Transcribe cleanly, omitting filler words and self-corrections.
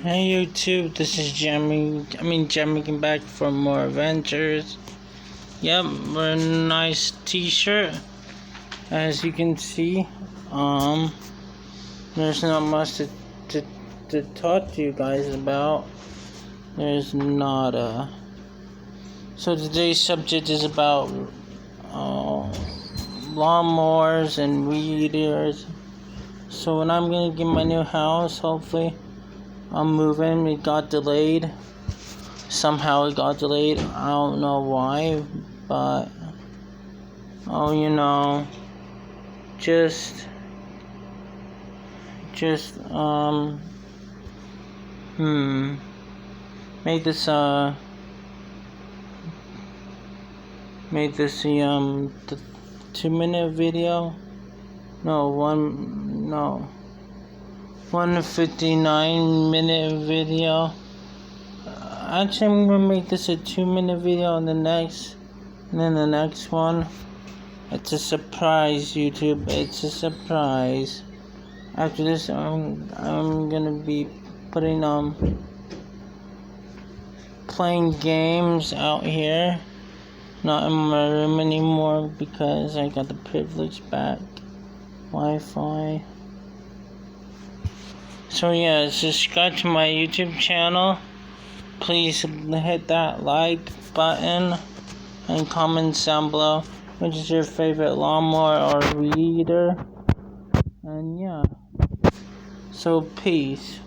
Hey YouTube, this is Jammy back for more adventures. Yep, we're a nice t-shirt. As you can see, there's not much to talk to you guys about. There's nada. So today's subject is about lawnmowers and weed eaters. So when I'm gonna get my new house, hopefully I'm moving. It got delayed. Somehow it got delayed. I don't know why, but just make this the 2-minute video. No, 159-minute video. Actually, I'm gonna make this a 2-minute video, and then the next one. It's a surprise, YouTube. It's a surprise. After this, I'm gonna be putting playing games out here. Not in my room anymore because I got the privilege back. Wi-Fi. So yeah, subscribe to my YouTube channel. Please hit that like button and comment down below which is your favorite lawnmower or weed eater. And yeah. So peace.